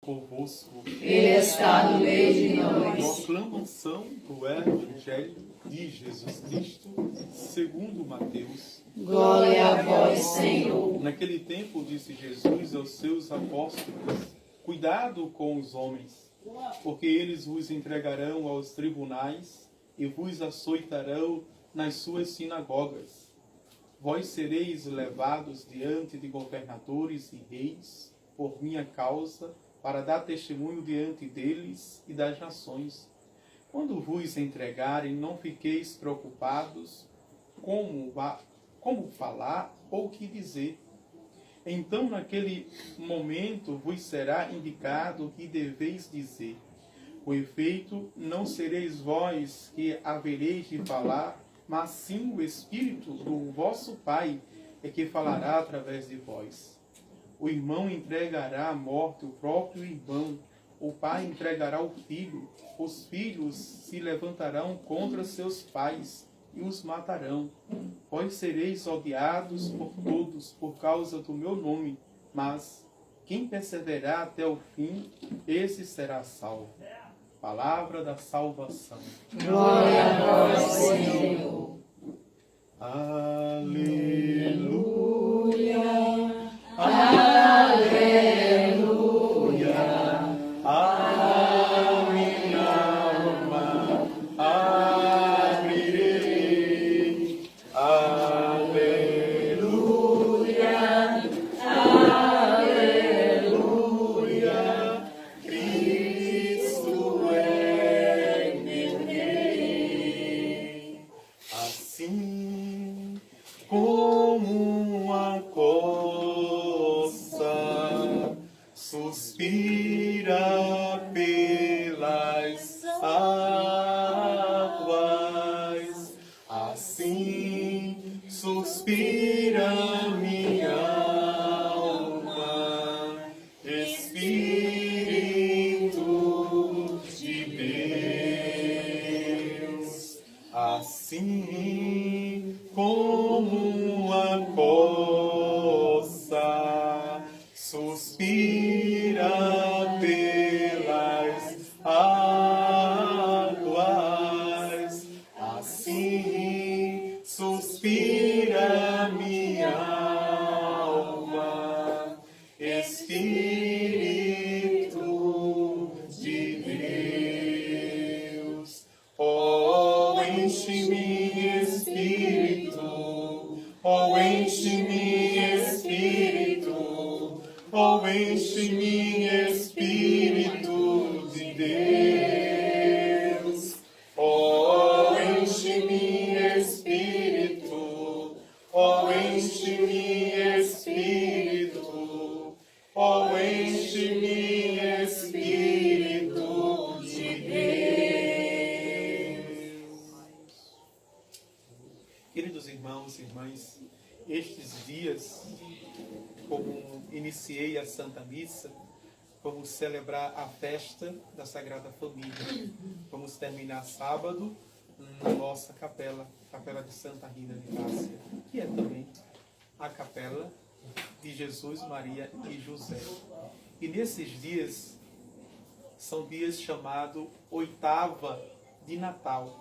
convosco. Ele está no meio de nós. Proclamação do Evangelho de Jesus Cristo, segundo Mateus. Glória a vós, Senhor. Naquele tempo disse Jesus aos seus apóstolos: cuidado com os homens, porque eles vos entregarão aos tribunais e vos açoitarão nas suas sinagogas. Vós sereis levados diante de governadores e reis por minha causa, para dar testemunho diante deles e das nações. Quando vos entregarem, não fiqueis preocupados como falar ou o que dizer. Então, naquele momento, vos será indicado o que deveis dizer. Com efeito, não sereis vós que havereis de falar, mas sim o Espírito do vosso Pai é que falará através de vós. O irmão entregará à morte o próprio irmão, o pai entregará o filho, os filhos se levantarão contra seus pais e os matarão. Vós sereis odiados por todos por causa do meu nome, mas quem perseverar até o fim, esse será salvo. Palavra da salvação. Glória a vós, Senhor. Aleluia. Aleluia. A minha alma abrirei. Aleluia. Aleluia. Cristo é meu Rei. Assim como uma coça suspira pelas águas, assim suspira minha alma, Espírito de Deus. Assim como uma coça suspira pelas águas, assim suspira minha alma, Espírito de Deus. Oh, enche-me, Espírito, oh, enche-me, Espírito, oh, enche-me, Espírito de Deus. Oh, enche-me, Espírito, oh, enche-me, Espírito, oh, enche-me, Espírito de Deus. Queridos irmãos e irmãs, estes dias, como iniciei a Santa Missa, vamos celebrar a festa da Sagrada Família. Vamos terminar sábado na nossa capela, Capela de Santa Rita de Cássia, que é também a capela de Jesus, Maria e José. E nesses dias, são dias chamados oitava de Natal,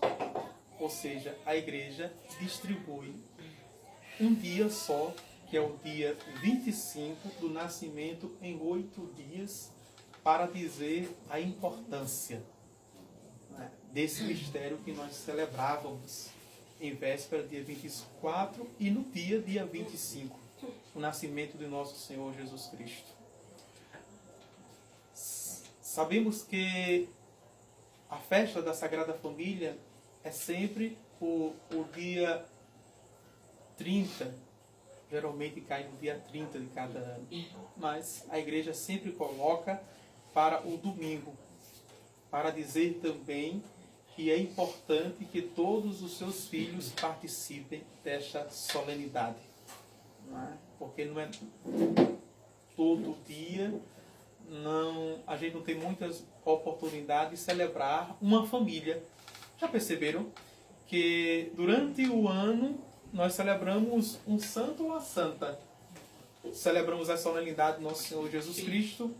ou seja, a igreja distribui um dia só, que é o dia 25 do nascimento, em 8 dias, para dizer a importância, né, desse mistério que nós celebrávamos em véspera, dia 24, e no dia 25, o nascimento de nosso Senhor Jesus Cristo. Sabemos que a festa da Sagrada Família é sempre o dia 30, geralmente cai no dia 30 de cada ano, mas a igreja sempre coloca para o domingo, para dizer também que é importante que todos os seus filhos participem desta solenidade, não é? Porque não é todo dia, a gente não tem muitas oportunidades de celebrar uma família. Já perceberam que durante o ano nós celebramos um santo ou uma santa? Celebramos a solenidade do nosso Senhor Jesus Cristo,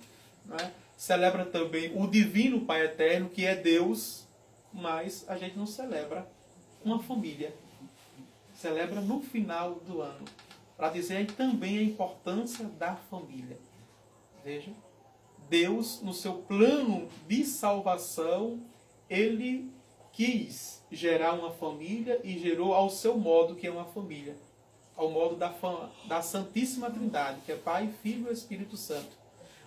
né? celebra também o divino Pai Eterno, que é Deus, mas a gente não celebra uma família. Celebra no final do ano, para dizer também a importância da família. Veja, Deus, no seu plano de salvação, Ele quis gerar uma família e gerou ao seu modo, que é uma família. Ao modo da Santíssima Trindade, que é Pai, Filho e Espírito Santo.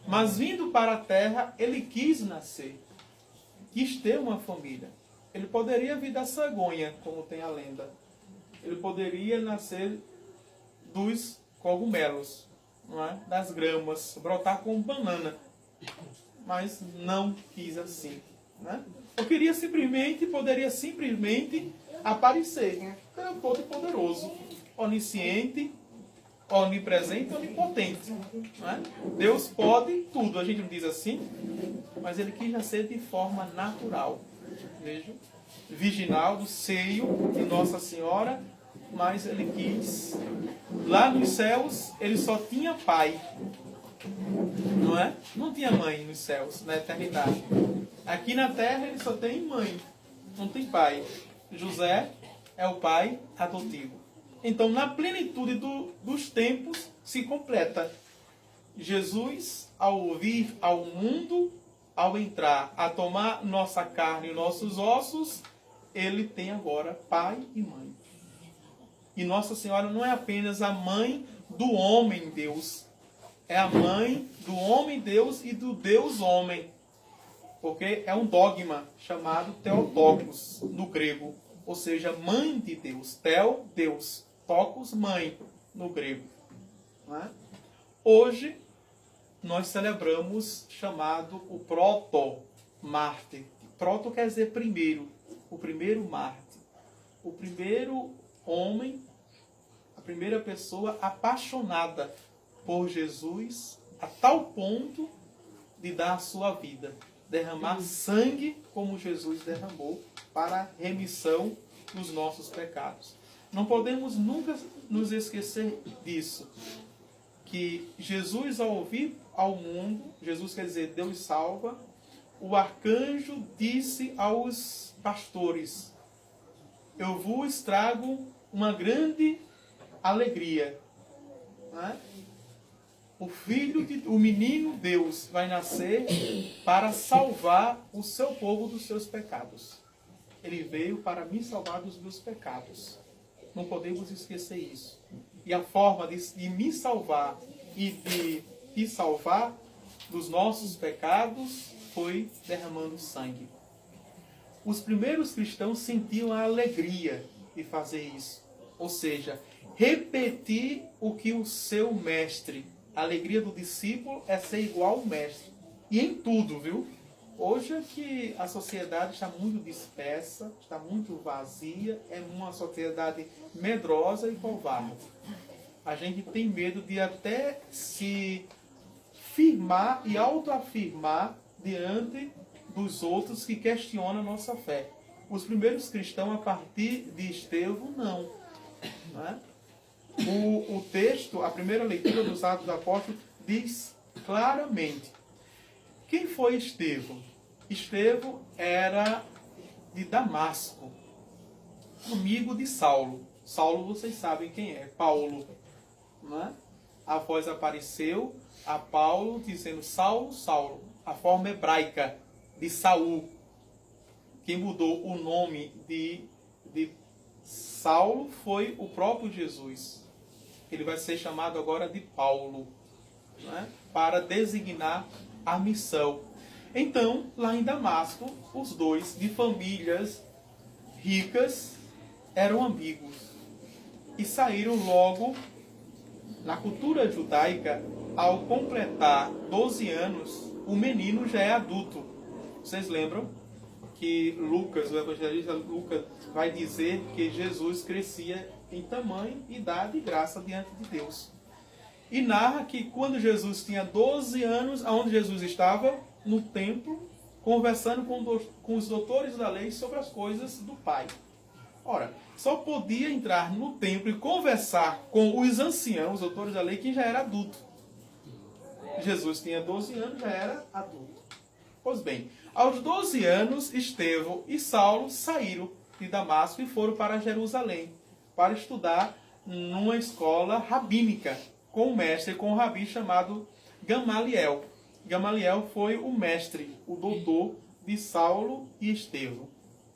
Mas vindo para a terra, Ele quis nascer. Quis ter uma família. Ele poderia vir da cegonha, como tem a lenda. Ele poderia nascer dos cogumelos, não é? Das gramas, brotar como banana. Mas não quis assim. Né? Poderia simplesmente aparecer. É um todo poderoso, onisciente, onipresente, onipotente. Né? Deus pode tudo, a gente não diz assim, mas Ele quis nascer de forma natural. Veja, virginal, do seio de Nossa Senhora, mas Ele quis. Lá nos céus, Ele só tinha pai. Não é? Não tinha mãe nos céus, na eternidade. Aqui na terra ele só tem mãe, não tem pai. José é o pai adotivo. Então, na plenitude dos tempos, se completa. Jesus, ao vir ao mundo, ao entrar, a tomar nossa carne e nossos ossos, ele tem agora pai e mãe. E Nossa Senhora não é apenas a mãe do homem Deus, é a mãe do homem Deus e do Deus homem. Porque é um dogma chamado Theotokos, no grego. Ou seja, mãe de Deus. Theo, Deus. Tokos, mãe, no grego. Não é? Hoje, nós celebramos chamado o proto-mártir. Proto quer dizer primeiro. O primeiro mártir. O primeiro homem, a primeira pessoa apaixonada por Jesus a tal ponto de dar a sua vida. Derramar sangue como Jesus derramou para a remissão dos nossos pecados. Não podemos nunca nos esquecer disso. Que Jesus, ao vir ao mundo, Jesus quer dizer Deus salva, o arcanjo disse aos pastores: eu vos trago uma grande alegria. Não é? O menino Deus vai nascer para salvar o seu povo dos seus pecados. Ele veio para me salvar dos meus pecados. Não podemos esquecer isso. E a forma de me salvar e de te salvar dos nossos pecados foi derramando sangue. Os primeiros cristãos sentiam a alegria de fazer isso. Ou seja, repetir o que o seu mestre. A alegria do discípulo é ser igual ao mestre. E em tudo, viu? Hoje é que a sociedade está muito dispersa, está muito vazia, é uma sociedade medrosa e covarde. A gente tem medo de até se firmar e autoafirmar diante dos outros que questionam a nossa fé. Os primeiros cristãos, a partir de Estevão, não é? O texto, a primeira leitura dos Atos dos Apóstolos, diz claramente. Quem foi Estevão? Estevão era de Damasco, amigo de Saulo. Saulo, vocês sabem quem é, Paulo. Não é? A voz apareceu a Paulo dizendo Saulo, Saulo. A forma hebraica de Saul. Quem mudou o nome de Saulo foi o próprio Jesus. Ele vai ser chamado agora de Paulo, né? Para designar a missão. Então, lá em Damasco, os dois, de famílias ricas, eram amigos. E saíram logo, na cultura judaica, ao completar 12 anos, o menino já é adulto. Vocês lembram que Lucas, o evangelista Lucas, vai dizer que Jesus crescia em tamanho, idade e graça diante de Deus. E narra que quando Jesus tinha 12 anos, aonde Jesus estava? No templo, conversando com os doutores da lei sobre as coisas do Pai. Ora, só podia entrar no templo e conversar com os anciãos, os doutores da lei, quem já era adulto. Jesus tinha 12 anos, já era adulto. Pois bem, aos 12 anos, Estevão e Saulo saíram de Damasco e foram para Jerusalém para estudar numa escola rabínica com um mestre, com um rabi chamado Gamaliel. Gamaliel foi o mestre, o doutor de Saulo e Estevão.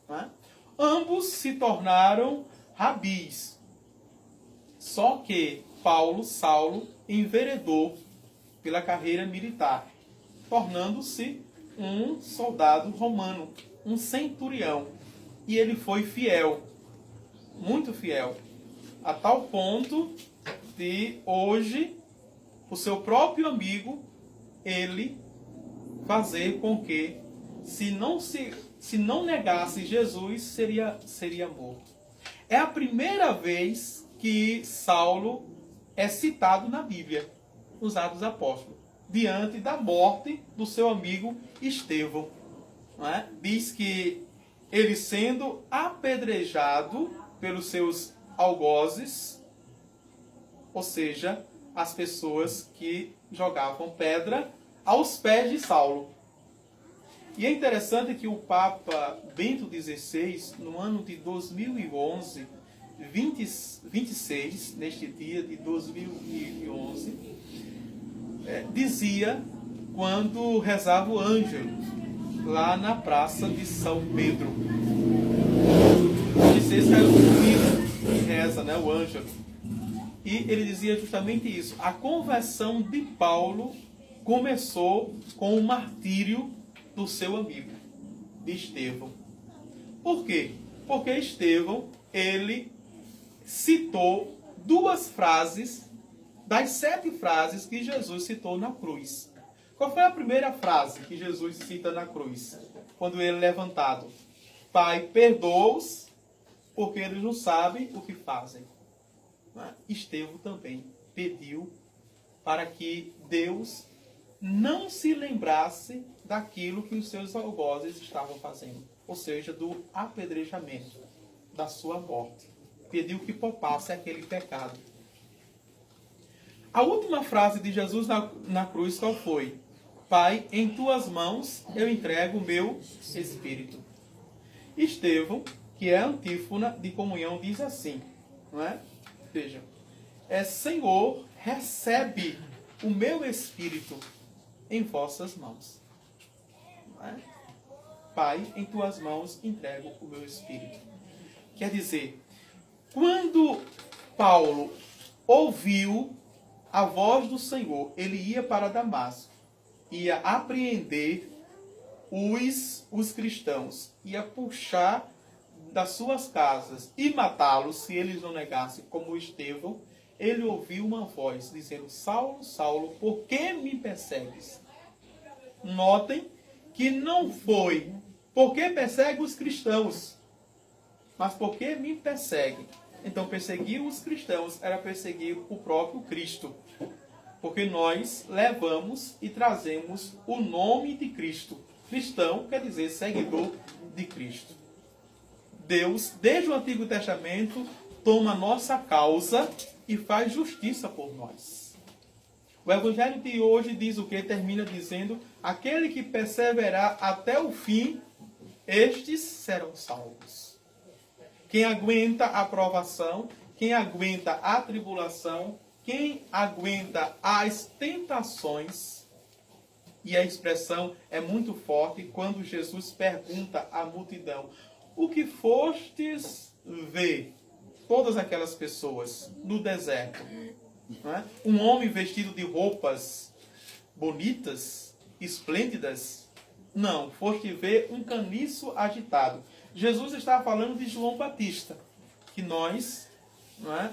Né? Ambos se tornaram rabis. Só que Saulo enveredou pela carreira militar, tornando-se um soldado romano, um centurião. E ele foi fiel, muito fiel, a tal ponto de hoje o seu próprio amigo ele fazer com que se não negasse Jesus seria morto. É a primeira vez que Saulo é citado na Bíblia, nos Atos dos Apóstolos, diante da morte do seu amigo Estevão. Não é? Diz que ele sendo apedrejado pelos seus algozes, ou seja, as pessoas que jogavam pedra aos pés de Saulo. E é interessante que o Papa Bento XVI, no ano de 2011, 26, neste dia de 2011, dizia, quando rezava o ângelo, lá na praça de São Pedro. 26 é o que reza, né, o ângelo. E ele dizia justamente isso. A conversão de Paulo começou com o martírio do seu amigo, de Estevão. Por quê? Porque Estevão, ele citou 2 frases das 7 frases que Jesus citou na cruz. Qual foi a primeira frase que Jesus cita na cruz? Quando ele é levantado. Pai, perdoa-os, porque eles não sabem o que fazem. Estevão também pediu para que Deus não se lembrasse daquilo que os seus algozes estavam fazendo. Ou seja, do apedrejamento, da sua morte. Pediu que poupasse aquele pecado. A última frase de Jesus na cruz qual foi? Pai, em tuas mãos eu entrego o meu espírito. Estevão, que é a antífona de comunhão, diz assim, não é? Veja, Senhor, recebe o meu espírito em vossas mãos. Não é? Pai, em tuas mãos entrego o meu espírito. Quer dizer, quando Paulo ouviu a voz do Senhor, ele ia para Damasco, ia apreender os cristãos, ia puxar das suas casas e matá-los se eles não negassem, como Estevão. Ele ouviu uma voz dizendo: Saulo, Saulo, por que me persegues? Notem que não foi porque persegue os cristãos, mas porque me persegue. Então, perseguir os cristãos era perseguir o próprio Cristo. Porque nós levamos e trazemos o nome de Cristo. Cristão quer dizer seguidor de Cristo. Deus, desde o Antigo Testamento, toma a nossa causa e faz justiça por nós. O Evangelho de hoje diz o que? Termina dizendo: aquele que perseverar até o fim, estes serão salvos. Quem aguenta a provação, quem aguenta a tribulação, quem aguenta as tentações. E a expressão é muito forte quando Jesus pergunta à multidão: o que fostes ver? Todas aquelas pessoas no deserto. Não é? Um homem vestido de roupas bonitas, esplêndidas? Não, foste ver um caniço agitado. Jesus está falando de João Batista, que nós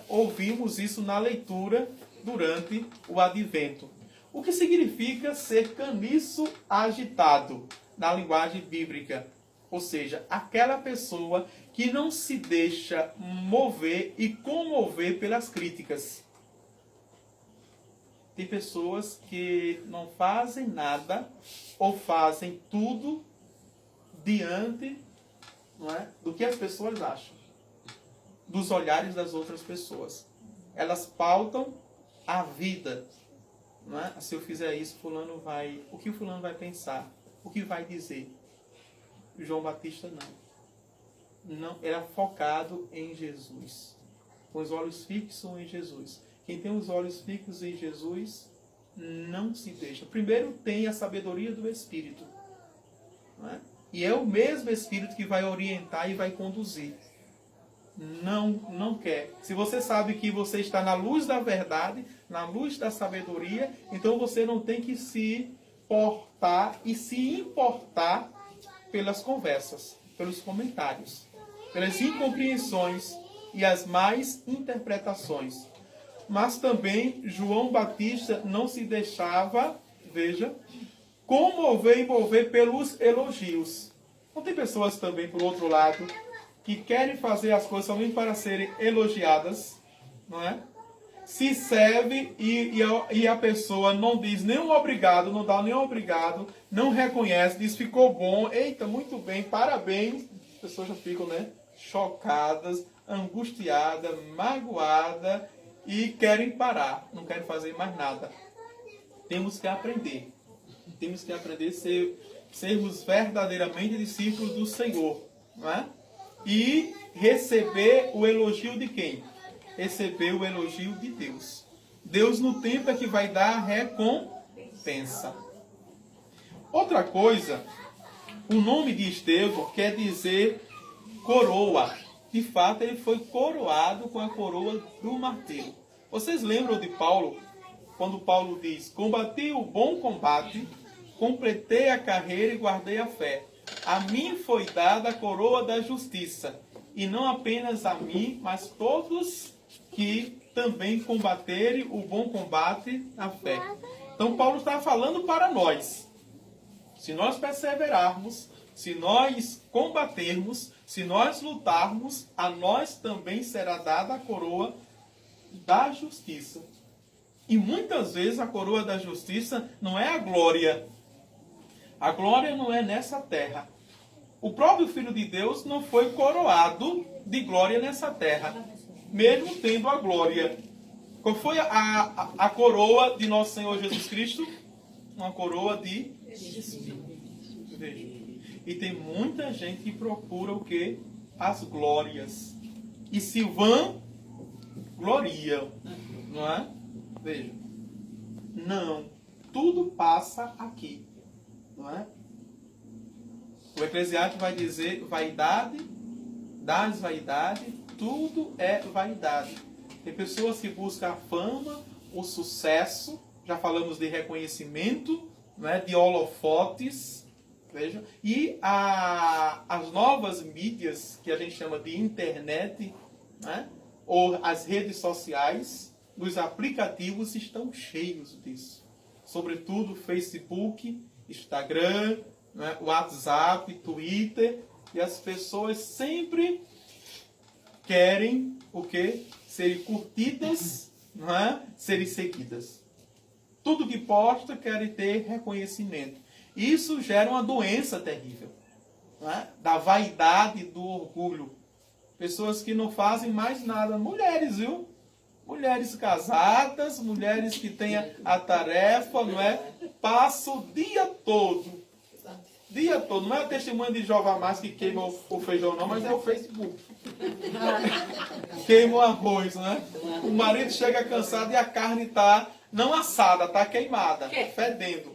ouvimos isso na leitura durante o Advento. O que significa ser caniço agitado na linguagem bíblica? Ou seja, aquela pessoa que não se deixa mover e comover pelas críticas. Tem pessoas que não fazem nada ou fazem tudo diante do que as pessoas acham, dos olhares das outras pessoas. Elas pautam a vida. Se eu fizer isso, o que o fulano vai pensar? o que vai dizer. João Batista não, era focado em Jesus, com os olhos fixos em Jesus. Quem tem os olhos fixos em Jesus não se deixa. Primeiro tem a sabedoria do Espírito, não é? E é o mesmo Espírito que vai orientar e vai conduzir. Não quer. Se você sabe que você está na luz da verdade, na luz da sabedoria, então você não tem que se portar e se importar pelas conversas, pelos comentários, pelas incompreensões e as más interpretações. Mas também João Batista não se deixava, veja, comover e mover pelos elogios. Não tem pessoas também, por outro lado, que querem fazer as coisas somente para serem elogiadas, não é? Se serve e a pessoa não diz nenhum obrigado, não dá nenhum obrigado, não reconhece, diz ficou bom, eita, muito bem, parabéns. As pessoas já ficam, né, chocadas, angustiadas, magoadas e querem parar, não querem fazer mais nada. Temos que aprender. Temos que aprender a sermos verdadeiramente discípulos do Senhor, não é? E receber o elogio de quem? Receber o elogio de Deus. Deus no tempo é que vai dar a recompensa. Outra coisa, o nome de Estevão quer dizer coroa. De fato, ele foi coroado com a coroa do martírio. Vocês lembram de Paulo? Quando Paulo diz, combati o bom combate, completei a carreira e guardei a fé. A mim foi dada a coroa da justiça, e não apenas a mim, mas todos que também combaterem o bom combate na fé. Então Paulo está falando para nós. Se nós perseverarmos, se nós combatermos, se nós lutarmos, a nós também será dada a coroa da justiça. E muitas vezes a coroa da justiça não é a glória. A glória não é nessa terra. O próprio Filho de Deus não foi coroado de glória nessa terra, mesmo tendo a glória. Qual foi a coroa de nosso Senhor Jesus Cristo? Uma coroa de Espírito. Veja. E tem muita gente que procura o quê? As glórias. E se vão, gloriam. Não é? Veja. Não. Tudo passa aqui. Não é? O Eclesiastes vai dizer vaidade, das vaidades, tudo é vaidade. Tem pessoas que buscam a fama, o sucesso, já falamos de reconhecimento, não é? De holofotes, veja, e as novas mídias, que a gente chama de internet, né? Ou as redes sociais, os aplicativos estão cheios disso. Sobretudo Facebook, Instagram, né? WhatsApp, Twitter, e as pessoas sempre querem o quê? Serem curtidas, não é? Serem seguidas. Tudo que posta querem ter reconhecimento. Isso gera uma doença terrível, não é? Da vaidade, do orgulho. Pessoas que não fazem mais nada. Mulheres, viu? Mulheres casadas, mulheres que têm a tarefa, não é? Passam o dia todo. Dia todo. Não é o testemunho de Jeová mais que queima o feijão, não, mas é o Facebook. Queima o arroz, né? O marido chega cansado e a carne está não assada, está queimada, fedendo.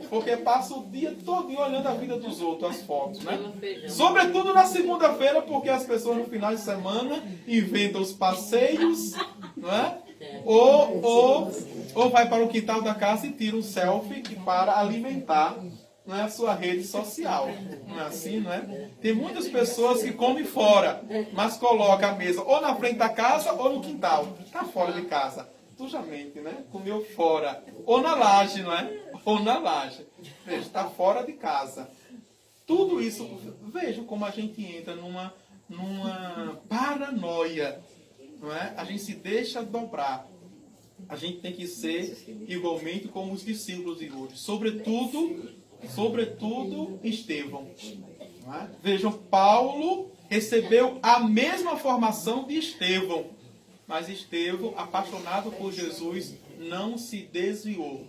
Porque passa o dia todo olhando a vida dos outros, as fotos, né? Sobretudo na segunda-feira, porque as pessoas no final de semana inventam os passeios, não é? Ou vai para o quintal da casa e tira um selfie para alimentar, não é, a sua rede social. Não é assim, não é? Tem muitas pessoas que comem fora, mas colocam a mesa ou na frente da casa ou no quintal. Está fora de casa. Sujamente, né? Comeu fora. Ou na laje, não é? Ou na laje. Veja, está fora de casa. Tudo isso, veja como a gente entra numa paranoia, não é? A gente se deixa dobrar. A gente tem que ser igualmente como os discípulos de hoje. Sobretudo Estevão. Não é? Vejam, Paulo recebeu a mesma formação de Estevão. Mas Estevão, apaixonado por Jesus, não se desviou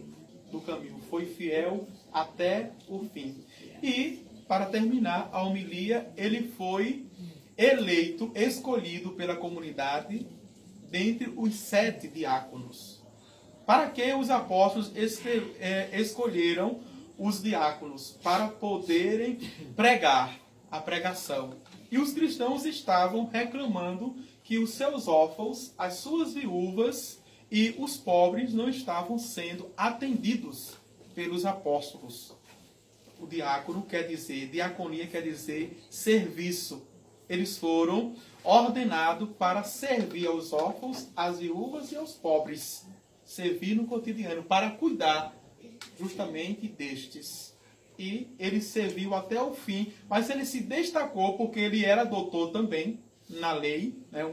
do caminho. Foi fiel até o fim. E, para terminar a homilia, ele foi eleito, escolhido pela comunidade dentre os 7 diáconos. Para que os apóstolos escolheram os diáconos? Para poderem pregar a pregação. E os cristãos estavam reclamando que os seus órfãos, as suas viúvas e os pobres não estavam sendo atendidos pelos apóstolos. O diácono quer dizer, diaconia quer dizer serviço. Eles foram ordenados para servir aos órfãos, às viúvas e aos pobres. Servir no cotidiano, para cuidar justamente destes. E ele serviu até o fim, mas ele se destacou porque ele era doutor também na lei, né,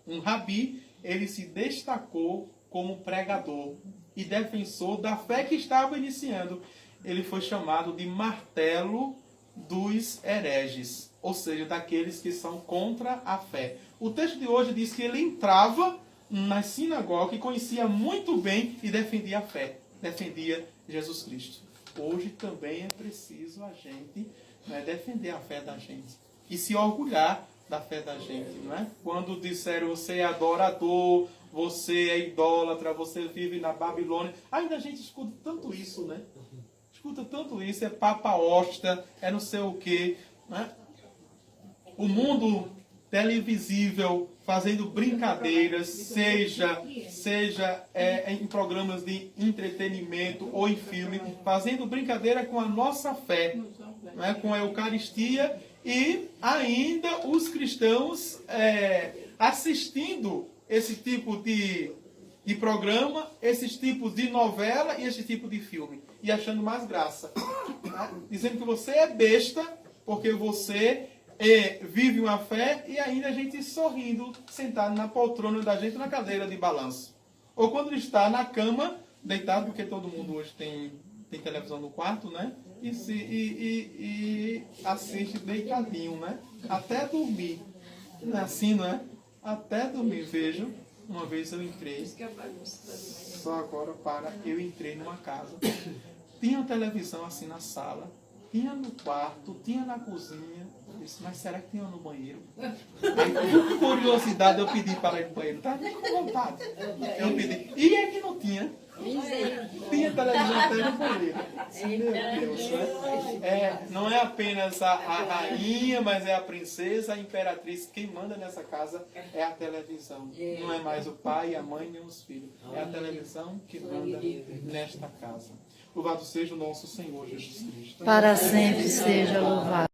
um rabi. Ele se destacou como pregador e defensor da fé que estava iniciando. Ele foi chamado de martelo dos hereges, ou seja, daqueles que são contra a fé. O texto de hoje diz que ele entrava na sinagoga e conhecia muito bem e defendia a fé, defendia Jesus Cristo. Hoje também é preciso a gente, né, defender a fé da gente e se orgulhar da fé da gente, não é? Quando disseram você é adorador, você é idólatra, você vive na Babilônia, ainda a gente escuta tanto isso, né? Escuta tanto isso, é papa hosta, é não sei o quê, né? O mundo televisível fazendo brincadeiras, seja em programas de entretenimento ou em filme, fazendo brincadeira com a nossa fé, né, com a Eucaristia, e ainda os cristãos assistindo esse tipo de programa, esses tipos de novela e esse tipo de filme, e achando mais graça, né? Dizendo que você é besta porque você vive uma fé, e ainda a gente sorrindo, sentado na poltrona da gente, na cadeira de balanço. Ou quando está na cama, deitado, porque todo mundo hoje tem televisão no quarto, né? E assiste deitadinho, né? Até dormir. Não é assim, não é? Até dormir. Vejo, uma vez eu entrei, só agora eu entrei numa casa, tinha uma televisão assim na sala, tinha no quarto, tinha na cozinha. Eu disse, mas será que tinha no banheiro? Aí, por curiosidade, eu pedi para ir no banheiro. Tá com vontade. Eu pedi. E é que não tinha. Tinha televisão até no banheiro. Meu Deus, né? Não é apenas a rainha, mas é a princesa, a imperatriz. Quem manda nessa casa é a televisão. Não é mais o pai, a mãe, nem os filhos. É a televisão que manda nesta casa. Louvado seja o nosso Senhor Jesus Cristo. Para sempre seja louvado.